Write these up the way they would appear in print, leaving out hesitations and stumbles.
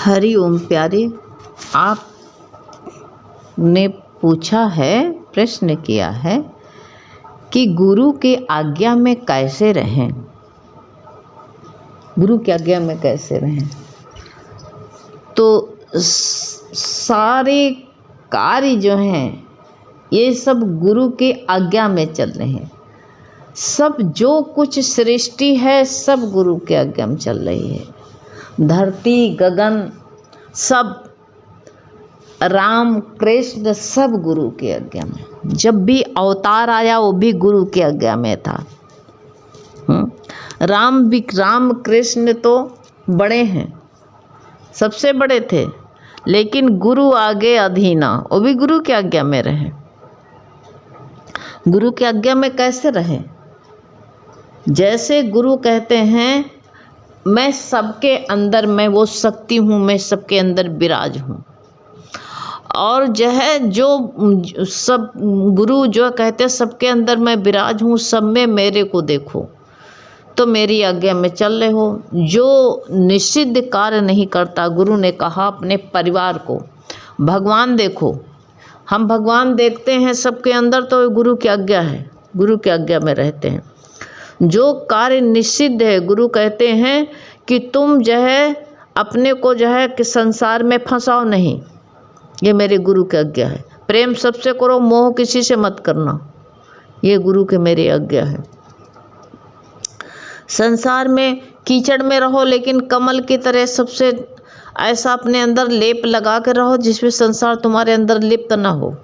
हरि ओम प्यारे, आपने पूछा है, प्रश्न किया है कि गुरु के आज्ञा में कैसे रहें। गुरु की आज्ञा में कैसे रहें? तो सारे कार्य जो हैं ये सब गुरु के आज्ञा में चल रहे हैं। सब जो कुछ सृष्टि है सब गुरु के आज्ञा में चल रही है। धरती गगन सब, राम कृष्ण सब गुरु की आज्ञा में। जब भी अवतार आया वो भी गुरु की आज्ञा में था। राम कृष्ण तो बड़े हैं, सबसे बड़े थे, लेकिन गुरु आगे अधीना, वो भी गुरु की आज्ञा में रहे। गुरु की आज्ञा में कैसे रहे? जैसे गुरु कहते हैं मैं सबके अंदर, मैं वो शक्ति हूँ, मैं सबके अंदर विराज हूँ। और जो सब गुरु जो कहते हैं सबके अंदर मैं विराज हूँ, सब में मेरे को देखो, तो मेरी आज्ञा में चल रहे हो। जो निषिद्ध कार्य नहीं करता, गुरु ने कहा अपने परिवार को भगवान देखो। हम भगवान देखते हैं सबके अंदर, तो गुरु की आज्ञा है, गुरु की आज्ञा में रहते हैं। जो कार्य निषिद्ध है, गुरु कहते हैं कि तुम अपने को कि संसार में फंसाओ नहीं, ये मेरे गुरु की आज्ञा है। प्रेम सबसे करो, मोह किसी से मत करना, ये गुरु की मेरी आज्ञा है। संसार में कीचड़ में रहो, लेकिन कमल की तरह सबसे ऐसा अपने अंदर लेप लगा के रहो जिसमें संसार तुम्हारे अंदर लिप्त ना हो,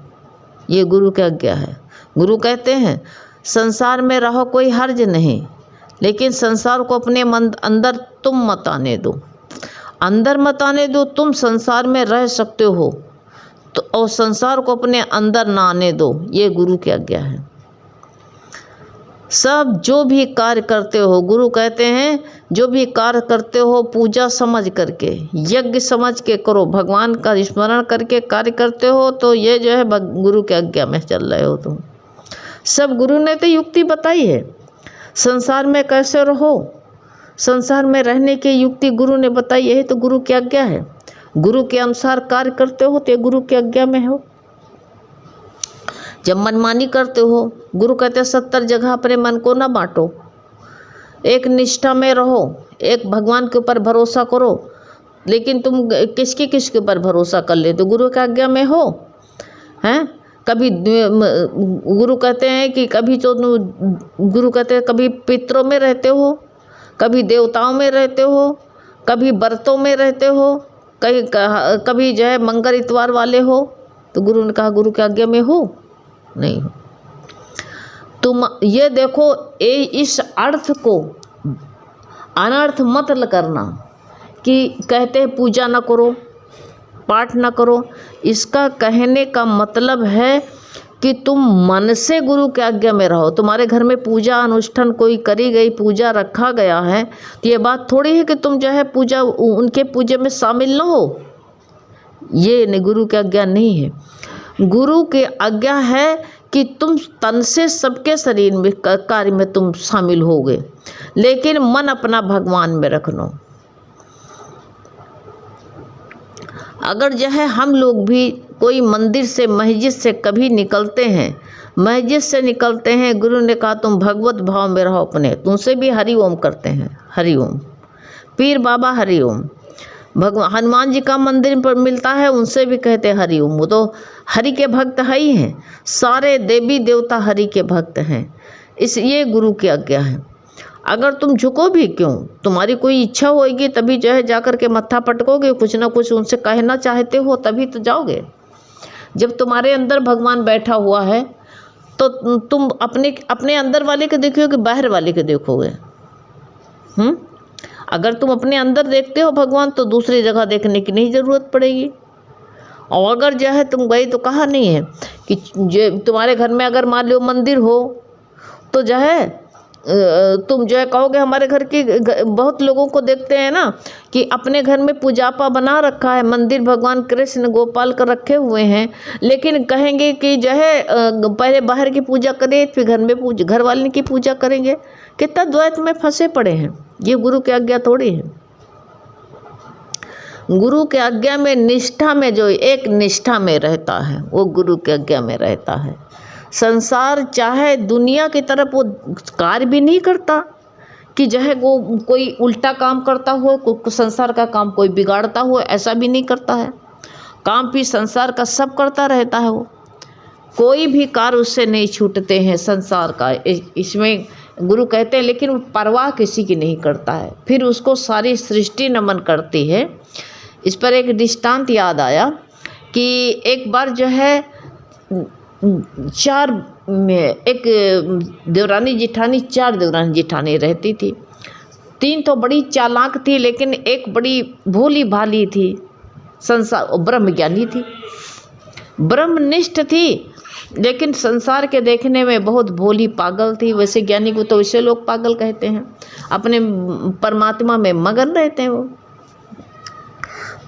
ये गुरु की आज्ञा है। गुरु कहते हैं संसार में रहो, कोई हर्ज नहीं, लेकिन संसार को अपने अंदर तुम मत आने दो, अंदर मत आने दो। तुम संसार में रह सकते हो तो, और संसार को अपने अंदर ना आने दो, ये गुरु की आज्ञा है। सब जो भी कार्य करते हो, गुरु कहते हैं जो भी कार्य करते हो पूजा समझ करके, यज्ञ समझ के करो, भगवान का स्मरण करके कार्य करते हो, तो ये गुरु की आज्ञा में चल रहे हो तुम। सब गुरु ने तो युक्ति बताई है, संसार में कैसे रहो, संसार में रहने की युक्ति गुरु ने बताई है, तो गुरु की आज्ञा है। गुरु के अनुसार कार्य करते हो तो ये गुरु की आज्ञा में हो। जब मनमानी करते हो, गुरु कहते हैं 70 जगह अपने मन को ना बांटो, एक निष्ठा में रहो, एक भगवान के ऊपर भरोसा करो। लेकिन तुम किसके ऊपर भरोसा कर ले, तो गुरु की आज्ञा में हो हैं। कभी गुरु कहते हैं कि गुरु कहते हैं कभी पितरों में रहते हो, कभी देवताओं में रहते हो, कभी व्रतों में रहते हो, कभी मंगल इतवार वाले हो, तो गुरु ने कहा गुरु की आज्ञा में हो नहीं हो। तुम ये देखो, इस अर्थ को अनर्थ मत करना कि कहते हैं पूजा न करो, पाठ न करो। इसका कहने का मतलब है कि तुम मन से गुरु की आज्ञा में रहो। तुम्हारे घर में पूजा अनुष्ठान कोई करी गई, पूजा रखा गया है, तो ये बात थोड़ी है कि तुम पूजा उनके पूजा में शामिल न हो, ये नहीं, गुरु की आज्ञा नहीं है। गुरु की आज्ञा है कि तुम तन से सबके शरीर में कार्य में तुम शामिल होगे, लेकिन मन अपना भगवान में रखना। अगर हम लोग भी कोई मंदिर से, मस्जिद से कभी निकलते हैं, मस्जिद से निकलते हैं, गुरु ने कहा तुम भगवत भाव में रहो अपने, तुमसे भी हरि ओम करते हैं, हरि ओम। पीर बाबा हरि ओम, भगवान हनुमान जी का मंदिर पर मिलता है, उनसे भी कहते हैं हरि ओम। वो तो हरि के भक्त है ही हैं, सारे देवी देवता हरि के भक्त हैं, ये गुरु की आज्ञा है। अगर तुम झुको भी क्यों, तुम्हारी कोई इच्छा होगी तभी जाकर के मत्था पटकोगे, कुछ ना कुछ उनसे कहना चाहते हो तभी तो जाओगे। जब तुम्हारे अंदर भगवान बैठा हुआ है तो तुम अपने अंदर वाले को देखोगे, बाहर वाले को देखोगे। अगर तुम अपने अंदर देखते हो भगवान, तो दूसरी जगह देखने की नहीं ज़रूरत पड़ेगी। और अगर तुम गए, तो कहा नहीं है कि तुम्हारे घर में अगर मान लो मंदिर हो, तो तुम कहोगे, हमारे घर की बहुत लोगों को देखते हैं ना कि अपने घर में पूजापा बना रखा है, मंदिर भगवान कृष्ण गोपाल कर रखे हुए हैं, लेकिन कहेंगे कि पहले बाहर की पूजा करें, फिर घर में घर वाले की पूजा करेंगे। कितना द्वैत में फंसे पड़े हैं, ये गुरु की आज्ञा थोड़ी है। गुरु के आज्ञा में निष्ठा में जो एक निष्ठा में रहता है वो गुरु के आज्ञा में रहता है। संसार चाहे दुनिया की तरफ वो कार्य भी नहीं करता कि जो है वो कोई उल्टा काम करता हो, संसार का काम कोई बिगाड़ता हो, ऐसा भी नहीं करता है। काम भी संसार का सब करता रहता है, वो कोई भी कार्य उससे नहीं छूटते हैं संसार का। इसमें गुरु कहते हैं, लेकिन वो परवाह किसी की नहीं करता है। फिर उसको सारी सृष्टि नमन करती है। इस पर एक दृष्टांत याद आया कि एक बार जो है एक देवरानी जिठानी, 4 देवरानी जिठानी रहती थी। 3 तो बड़ी चालाक थी, लेकिन एक बड़ी भोली भाली थी, संसार ब्रह्मज्ञानी थी, ब्रह्मनिष्ठ थी, लेकिन संसार के देखने में बहुत भोली पागल थी। वैसे ज्ञानी को तो वैसे लोग पागल कहते हैं, अपने परमात्मा में मगन रहते हैं वो।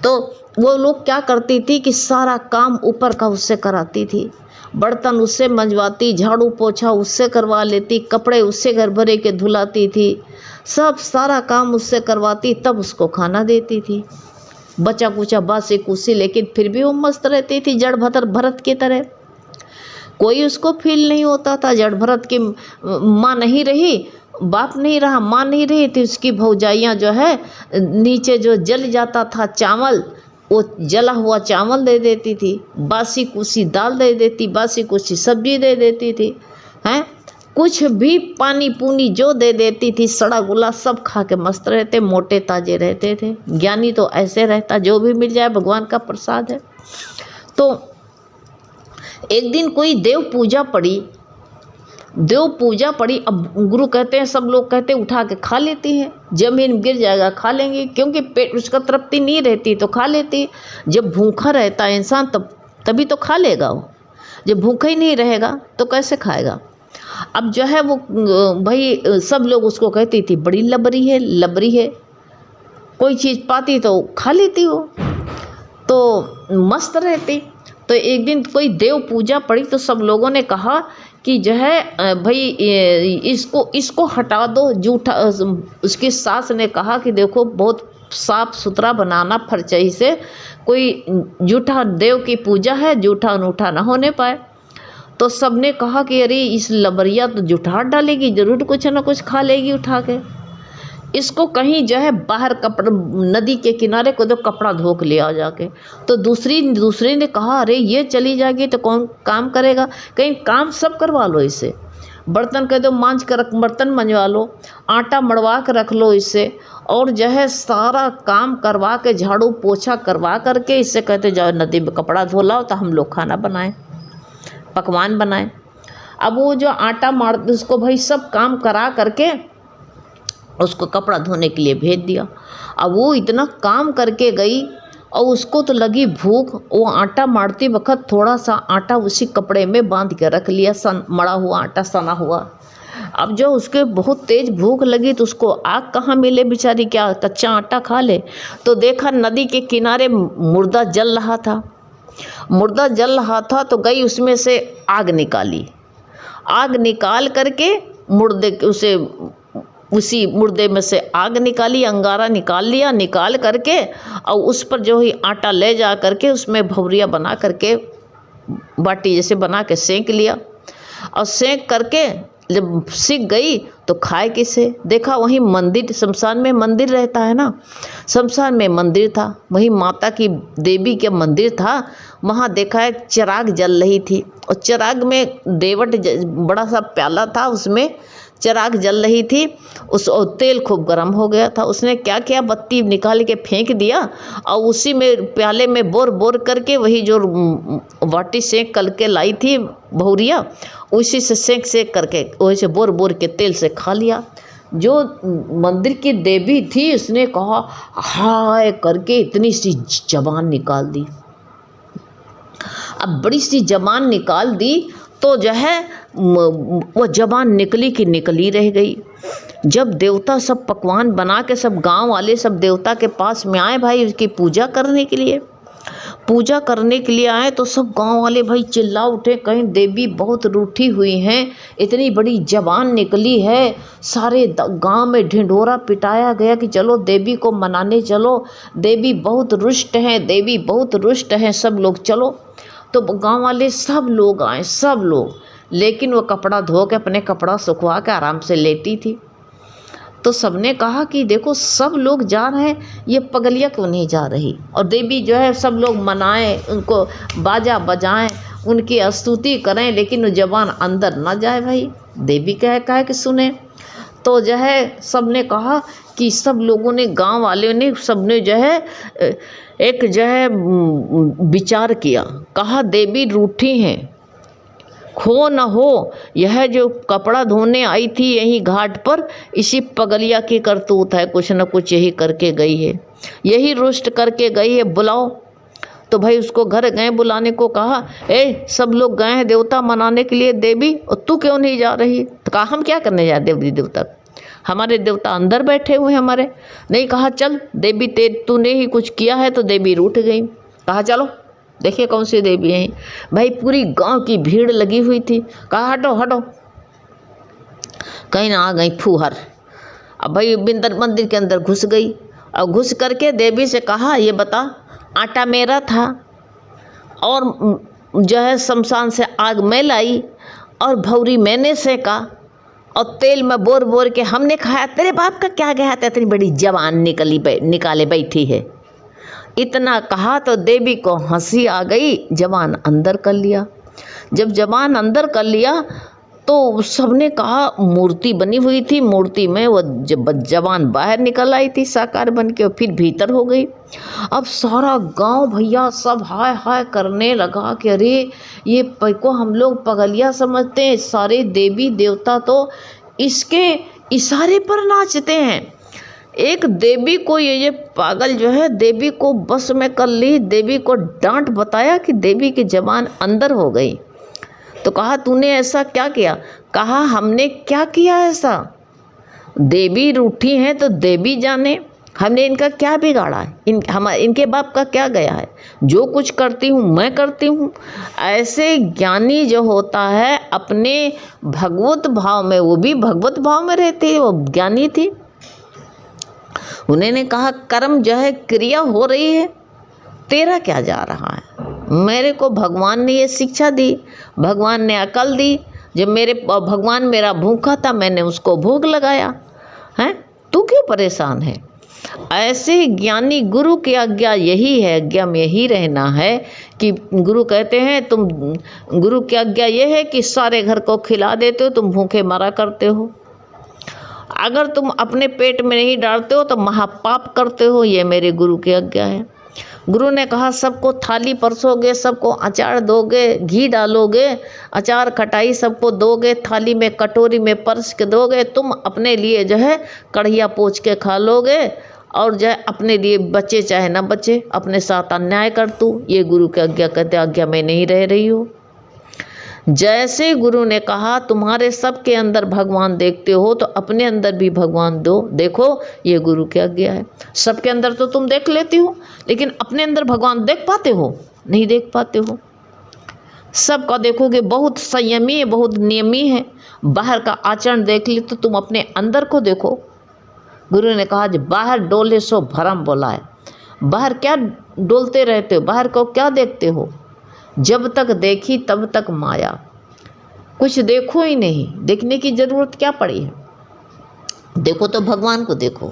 तो वो लोग क्या करती थी कि सारा काम ऊपर का उससे कराती थी, बर्तन उससे मंजवाती, झाड़ू पोछा उससे करवा लेती, कपड़े उससे घर भरे के धुलाती थी, सब सारा काम उससे करवाती, तब उसको खाना देती थी। बचा कुचा बासी कुसी, लेकिन फिर भी वो मस्त रहती थी, जड़ भरत की तरह। कोई उसको फील नहीं होता था। जड़ भरत की माँ नहीं रही, बाप नहीं रहा, माँ नहीं रही थी, उसकी भौजाइयाँ जो है नीचे जो जल जाता था चावल, वो जला हुआ चावल दे देती थी, बासी कुसी दाल दे देती, बासी कुसी सब्जी दे देती थी, हैं कुछ भी पानी पूनी जो दे देती थी, सड़ा गुला सब खा के मस्त रहते, मोटे ताजे रहते थे। ज्ञानी तो ऐसे रहता, जो भी मिल जाए भगवान का प्रसाद है। तो एक दिन कोई देव पूजा पड़ी। अब गुरु कहते हैं, सब लोग कहते हैं उठा के खा लेती हैं, जमीन गिर जाएगा खा लेंगे, क्योंकि पेट उसका तृप्ति नहीं रहती तो खा लेती। जब भूखा रहता है इंसान तभी तो खा लेगा वो, जब भूखा ही नहीं रहेगा तो कैसे खाएगा। अब जो है वो भाई सब लोग उसको कहती थी बड़ी लबरी है, कोई चीज़ पाती तो खा लेती हो, तो मस्त रहती। तो एक दिन कोई देव पूजा पड़ी तो सब लोगों ने कहा कि जो है भाई इसको हटा दो, जूठा। उसकी सास ने कहा कि देखो बहुत साफ सुथरा बनाना फरचई से, कोई जूठा देव की पूजा है, जूठा अनूठा ना होने पाए। तो सबने कहा कि अरे इस लबरिया तो जूठा डालेगी, जरूर कुछ ना कुछ खा लेगी उठा के, इसको कहीं जो है बाहर कपड़ा नदी के किनारे को तो कपड़ा धो के ले आ जाके। तो दूसरी ने कहा अरे ये चली जाएगी तो कौन काम करेगा, कहीं काम सब करवा लो इससे, बर्तन कह दो मांझ कर बर्तन मंजवा लो, आटा मड़वा कर रख लो इससे, और जो है सारा काम करवा के झाड़ू पोछा करवा करके इससे कहते जाओ नदी में कपड़ा धो लाओ तो हम लोग खाना बनाएं, पकवान बनाएं। अब वो जो आटा मार उसको भाई सब काम करा करके उसको कपड़ा धोने के लिए भेज दिया। अब वो इतना काम करके गई और उसको तो लगी भूख, वो आटा मारती वक्त थोड़ा सा आटा उसी कपड़े में बांध के रख लिया, मड़ा हुआ आटा सना हुआ। अब जो उसके बहुत तेज भूख लगी तो उसको आग कहाँ मिले, बेचारी क्या कच्चा आटा खा ले। तो देखा नदी के किनारे मुर्दा जल रहा था, तो गई उसमें से आग निकाल करके उसी मुर्दे में से आग निकाली, अंगारा निकाल लिया, निकाल करके और उस पर जो ही आटा ले जा करके उसमें भवरिया बना करके बाटी जैसे बना के सेंक लिया, और सेंक करके जब सीख गई तो खाए किसे। देखा वहीं मंदिर, शमशान में मंदिर रहता है ना, शमशान में मंदिर था, वहीं माता की देवी के मंदिर था। वहाँ देखा एक चिराग जल रही थी, और चिराग में देवट बड़ा सा प्याला था, उसमें चिराग जल रही थी, और तेल खूब गर्म हो गया था। उसने क्या किया, बत्ती निकाल के फेंक दिया और उसी में प्याले में बोर करके वही जो बाटी सेंक करके लाई थी भौरिया, उसी से सेंक करके वही से बोर के तेल से खा लिया। जो मंदिर की देवी थी उसने कहा हाय करके इतनी सी जबान निकाल दी। अब बड़ी सी जबान निकाल दी तो जो है वो जबान निकली की निकली रह गई। जब देवता सब पकवान बना के सब गांव वाले सब देवता के पास में आए भाई उसकी पूजा करने के लिए, पूजा करने के लिए आए तो सब गांव वाले भाई चिल्ला उठे, कहीं देवी बहुत रूठी हुई हैं, इतनी बड़ी जबान निकली है। सारे गांव में ढिंढोरा पिटाया गया कि चलो देवी को मनाने चलो, देवी बहुत रुष्ट हैं, देवी बहुत रुष्ट हैं, सब लोग चलो। तो गांव वाले सब लोग आए, सब लोग। लेकिन वो कपड़ा धो के अपने कपड़ा सुखवा के आराम से लेटी थी। तो सबने कहा कि देखो सब लोग जा रहे हैं, ये पगलिया क्यों नहीं जा रही। और देवी जो है सब लोग मनाएं, उनको बाजा बजाएं, उनकी स्तुति करें, लेकिन वो जबान अंदर ना जाए भाई। देवी कहे कि सुने। तो जो है सबने कहा कि सब लोगों ने, गांव वाले ने, सबने जो है एक जो है विचार किया। कहा देवी रूठी हैं, खो न हो, यह जो कपड़ा धोने आई थी यही घाट पर, इसी पगलिया की करतूत है, कुछ न कुछ यही करके गई है, यही रुष्ट करके गई है, बुलाओ। तो भाई उसको घर गए बुलाने को, कहा सब लोग गए हैं देवता मनाने के लिए देवी, और तू क्यों नहीं जा रही। तो कहा हम क्या करने जाए देवी देवता, हमारे देवता अंदर बैठे हुए हैं हमारे। नहीं, कहा चल देवी तूने ही कुछ किया है। तो देवी रूठ गई। कहा चलो देखिए कौन सी देवी है। भाई पूरी गांव की भीड़ लगी हुई थी। कहा हटो हटो। कहीं ना आ गई फूहर। अब भाई बिंदर मंदिर के अंदर घुस गई, और घुस करके देवी से कहा ये बता, आटा मेरा था और जो है शमशान से आग मैं लाई और भौरी मैंने सेका और तेल में बोर बोर के हमने खाया, तेरे बाप का क्या गया था, इतनी बड़ी जवान निकाले बैठी है। इतना कहा तो देवी को हंसी आ गई, जबान अंदर कर लिया। जब जबान अंदर कर लिया तो सबने कहा, मूर्ति बनी हुई थी, मूर्ति में वो जबान बाहर निकल आई थी साकार बन के, और फिर भीतर हो गई। अब सारा गांव भैया सब हाय हाय करने लगा कि अरे ये को हम लोग पगलिया समझते हैं, सारे देवी देवता तो इसके इशारे पर नाचते हैं। एक देवी को ये पागल जो है देवी को बस में कर ली, देवी को डांट बताया कि देवी की जबान अंदर हो गई। तो कहा तूने ऐसा क्या किया। कहा हमने क्या किया ऐसा, देवी रूठी हैं तो देवी जाने, हमने इनका क्या बिगाड़ा है, इनके बाप का क्या गया है, जो कुछ करती हूँ मैं करती हूँ। ऐसे ज्ञानी जो होता है अपने भगवत भाव में, वो भी भगवत भाव में रहती है, वो ज्ञानी थी। उन्होंने कहा कर्म जो है क्रिया हो रही है, तेरा क्या जा रहा है। मेरे को भगवान ने ये शिक्षा दी, भगवान ने अकल दी। जब भगवान मेरा भूखा था मैंने उसको भोग लगाया है, तू क्यों परेशान है। ऐसे ज्ञानी गुरु की आज्ञा यही है, आज्ञा में यही रहना है कि गुरु कहते हैं तुम, गुरु की आज्ञा ये है कि सारे घर को खिला देते हो, तुम भूखे मरा करते हो। अगर तुम अपने पेट में नहीं डालते हो तो महापाप करते हो, ये मेरे गुरु की आज्ञा है। गुरु ने कहा सबको थाली परसोगे, सबको अचार दोगे, घी डालोगे, अचार खटाई सबको दोगे, थाली में कटोरी में परस के दोगे, तुम अपने लिए जो है कढ़िया पोंछ के खा लोगे, और जो है अपने लिए बचे चाहे ना बचे, अपने साथ अन्याय कर तू। ये गुरु की आज्ञा कहते, आज्ञा में नहीं रह रही हो। जैसे गुरु ने कहा तुम्हारे सबके अंदर भगवान देखते हो तो अपने अंदर भी भगवान देखो, ये गुरु की आज्ञा है। सबके अंदर तो तुम देख लेती हो, लेकिन अपने अंदर भगवान देख पाते हो, नहीं देख पाते हो। सबका देखोगे बहुत संयमी है, बहुत नियमी है, बाहर का आचरण देख ले तो तुम अपने अंदर को देखो। गुरु ने कहा जो बाहर डोले सो भरम बोला है। बाहर क्या डोलते रहते हो, बाहर को क्या देखते हो। जब तक देखी तब तक माया, कुछ देखो ही नहीं, देखने की जरूरत क्या पड़ी है। देखो तो भगवान को देखो।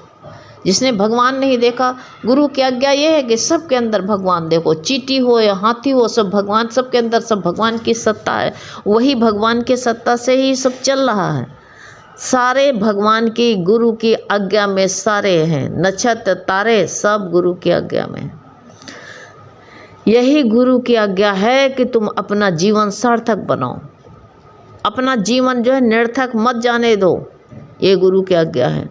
जिसने भगवान नहीं देखा, गुरु की आज्ञा ये है कि सबके अंदर भगवान देखो, चींटी हो या हाथी हो, सब भगवान, सबके अंदर सब भगवान की सत्ता है। वही भगवान की सत्ता से ही सब चल रहा है। सारे भगवान की गुरु की आज्ञा में सारे हैं, नक्षत्र तारे सब गुरु की आज्ञा में। यही गुरु की आज्ञा है कि तुम अपना जीवन सार्थक बनाओ, अपना जीवन जो है निरर्थक मत जाने दो, ये गुरु की आज्ञा है।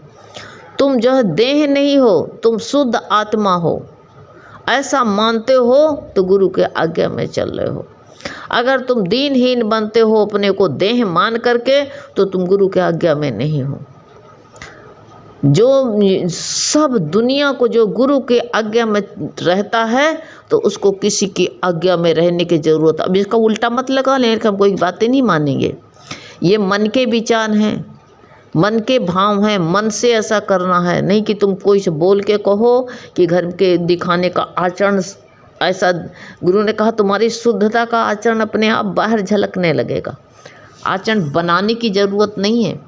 तुम जो है देह नहीं हो, तुम शुद्ध आत्मा हो, ऐसा मानते हो तो गुरु के आज्ञा में चल रहे हो। अगर तुम दीनहीन बनते हो अपने को देह मान करके तो तुम गुरु के आज्ञा में नहीं हो। जो सब दुनिया को जो गुरु के आज्ञा में रहता है तो उसको किसी की आज्ञा में रहने की ज़रूरत। अब इसका उल्टा मत लगा लें, हम कोई बातें नहीं मानेंगे। ये मन के विचार हैं, मन के भाव हैं, मन से ऐसा करना है, नहीं कि तुम कोई से बोल के कहो कि घर के दिखाने का आचरण ऐसा। गुरु ने कहा तुम्हारी शुद्धता का आचरण अपने आप बाहर झलकने लगेगा, आचरण बनाने की ज़रूरत नहीं है।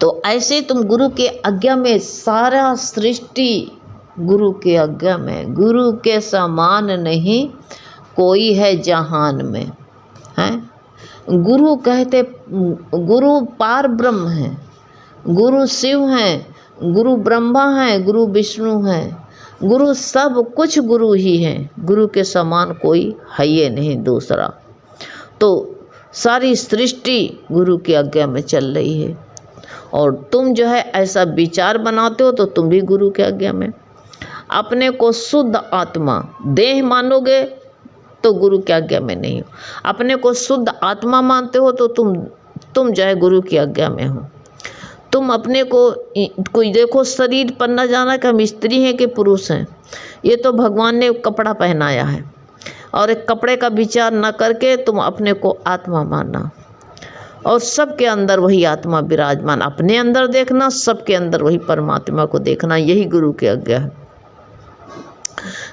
तो ऐसे तुम गुरु के आज्ञा में, सारा सृष्टि गुरु के आज्ञा में, गुरु के समान नहीं कोई है जहान में, हैं। गुरु कहते, गुरु पार ब्रह्म है, गुरु शिव हैं, गुरु ब्रह्मा हैं, गुरु विष्णु हैं, गुरु सब कुछ गुरु ही है। गुरु के समान कोई है ये नहीं दूसरा। तो सारी सृष्टि गुरु की आज्ञा में चल रही है और तुम जो है ऐसा विचार बनाते हो तो तुम भी गुरु की आज्ञा में। अपने को शुद्ध आत्मा देह मानोगे तो गुरु की आज्ञा में नहीं हो। अपने को शुद्ध आत्मा मानते हो तो तुम जो है गुरु की आज्ञा में हो। तुम अपने को कोई देखो शरीर पर न जाना कि हम स्त्री हैं कि पुरुष हैं, ये तो भगवान ने कपड़ा पहनाया है। और एक कपड़े का विचार न करके तुम अपने को आत्मा मानना और सबके अंदर वही आत्मा विराजमान, अपने अंदर देखना, सबके अंदर वही परमात्मा को देखना, यही गुरु की आज्ञा है।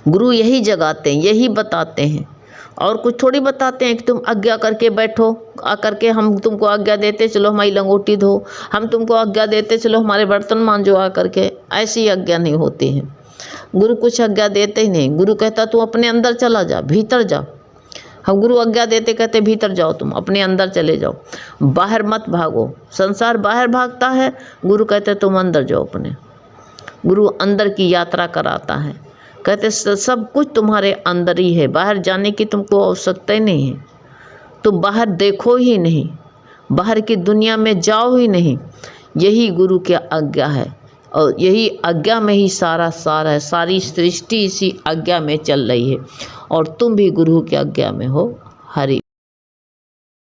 गुरु यही जगाते हैं, यही बताते हैं और कुछ थोड़ी बताते हैं कि तुम आज्ञा करके बैठो, आकर के हम तुमको आज्ञा देते चलो हमारी लंगोटी धो, हम तुमको आज्ञा देते चलो हमारे बर्तन मांजो आकर के। ऐसी आज्ञा नहीं होती है। गुरु कुछ आज्ञा देते ही नहीं। गुरु कहता तू अपने अंदर चला जा, भीतर जा। हम गुरु आज्ञा देते कहते भीतर जाओ, तुम अपने अंदर चले जाओ, बाहर मत भागो। संसार बाहर भागता है, गुरु कहते तुम अंदर जाओ अपने। गुरु अंदर की यात्रा कराता है, कहते सब कुछ तुम्हारे अंदर ही है, बाहर जाने की तुमको आवश्यकता ही नहीं है। तुम बाहर देखो ही नहीं, बाहर की दुनिया में जाओ ही नहीं। यही गुरु की आज्ञा है और यही आज्ञा में ही सारा सार है। सारी सृष्टि इसी आज्ञा में चल रही है और तुम भी गुरु की आज्ञा में हो। हरि